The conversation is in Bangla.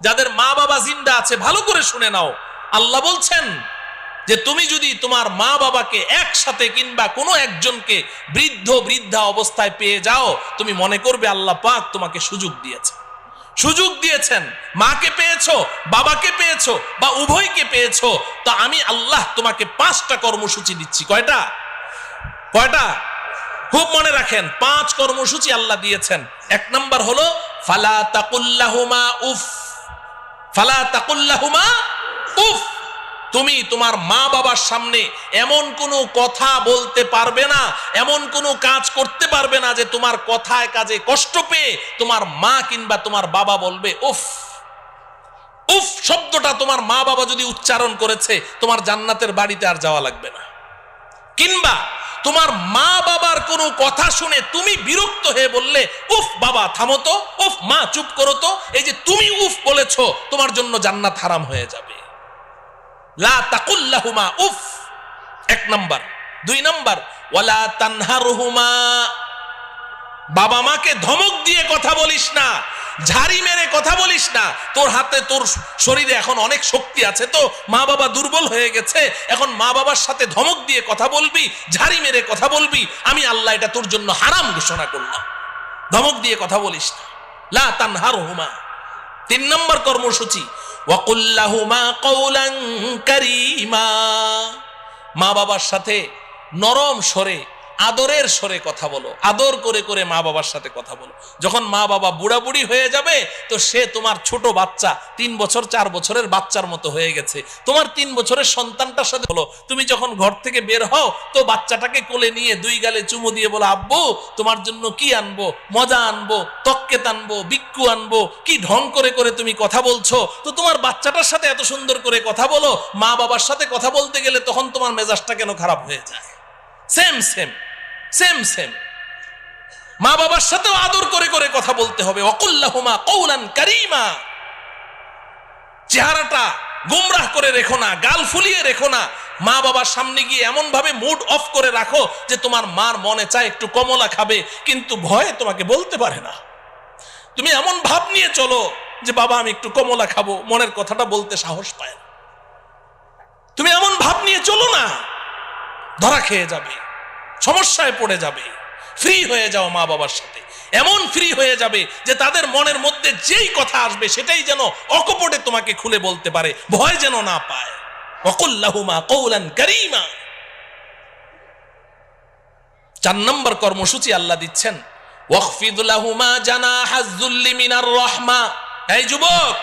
যাদের মা বাবা জিন্দা আছে ভালো করে শুনে নাও, আল্লাহ বলছেন যে তুমি যদি তোমার মা বাবাকে একসাথে কিংবা কোনো একজনকে বৃদ্ধা অবস্থায় পেয়ে যাও, তুমি মনে করবে আল্লাহ পাক তোমাকে সুযোগ দিয়েছেন। মাকে পেয়েছো, বাবাকে পেয়েছো, বা উভয়কে পেয়েছো, তো আমি আল্লাহ তোমাকে 5টা কর্মসূচি দিচ্ছি। কয়টা? খুব মনে রাখেন, 5 কর্মসূচি আল্লাহ দিয়েছেন। 1 নাম্বার হলো ফালা তাকুল্লাহুমা উফ। তুমি তোমার মা বাবার সামনে এমন কোনো কথা বলতে পারবে না, এমন কোনো কাজ করতে পারবে না যে তোমার কথায় কাজে কষ্ট পেয়ে তোমার মা কিংবা তোমার বাবা বলবে উফ। উফ শব্দটা তোমার মা বাবা যদি উচ্চারণ করেছে, তোমার জান্নাতের বাড়িতে আর যাওয়া লাগবে না। কিংবা তোমার মা বাবার কোনো কথা শুনে তুমি বিরক্ত হয়ে বললে উফ বাবা থামো তো, উফ মা চুপ করো তো, এই যে তুমি উফ বলেছো, তোমার জন্য জান্নাত হারাম হয়ে যাবে। লা তাকুল্লাহুমা উফ, 1 নাম্বার। 2 নাম্বার ওয়ালা তানহারহুমা। বাবা মাকে ধমক দিয়ে কথা বলিস না, ঝাড়ি মেরে কথা বলিস না। তোর হাতে, তোর শরীরে এখন অনেক শক্তি আছে, তো মা বাবা দুর্বল হয়ে গেছে, এখন মা বাবার সাথে ধমক দিয়ে কথা বলবি, ঝাড়ি মেরে কথা বলবি, আমি আল্লাহ এটা তোর জন্য হারাম ঘোষণা করলাম। ধমক দিয়ে কথা বলিস না। লা তানহারহুমা। 3 নম্বর কর্মসূচি ওয়াকুল লাহুমা কওলান কারীমা। মা বাবার সাথে নরম স্বরে, আদরের স্বরে কথা বলো, আদর করে করে মা বাবার সাথে কথা বলো। যখন মা বাবা বুড়া বুড়ি হয়ে যাবে, তো সে তোমার ছোট বাচ্চা, 3 বছর 4 বছরের বাচ্চার মতো হয়ে গেছে, তোমার 3 বছরের সন্তানটার সাথে বলো। তুমি যখন ঘর থেকে বের হও, তো বাচ্চাটাকে কোলে নিয়ে 2 গালে চুমু দিয়ে বলো আব্বু তোমার জন্য কি আনবো, মজা আনবো, তক্কেত আনবো, বিক্কু আনবো। কি ঢং করে করে তুমি কথা বলছো। তো তোমার বাচ্চাটার সাথে এত সুন্দর করে কথা বলো, মা বাবার সাথে কথা বলতে গেলে তখন তোমার মেজাজটা কেন খারাপ হয়ে যায়? সেম মা বাবার সাথেও আদর করে করে কথা বলতে হবে। ওয়াকুল লাহুমা কওলান কারীমা। চেহারাটা গোমরাহ করে রেখো না, গাল ফুলিয়ে রেখো না। মা বাবার সামনে গিয়ে এমন ভাবে মুড অফ করে রাখো যে তোমার মার মনে চায় একটু কমলা খাবে, কিন্তু ভয়ে তোমাকে বলতে পারে না। তুমি এমন ভাব নিয়ে চলো যে বাবা আমি একটু কমলা খাবো, মনের কথাটা বলতে সাহস পায় না। তুমি এমন ভাব নিয়ে চলো না, ধরা খেয়ে যাবে, সমস্যায় পড়ে যাবে। ফ্রি হয়ে যাও মা বাবার সাথে, এমন ফ্রি হয়ে যাবে যে তাদের মনের মধ্যে যেই কথা আসবে সেটাই যেন অকপটে তোমাকে খুলে বলতে পারে, ভয় যেন না পায়। ওয়াকুল লাহুমা কওলান কারীমা। 4 নম্বর কর্মসূচি আল্লাহ দিচ্ছেন ওয়াখফিদ লাহুমা জানাহাজ যুল্লি মিনার রাহমা। এই যুবক,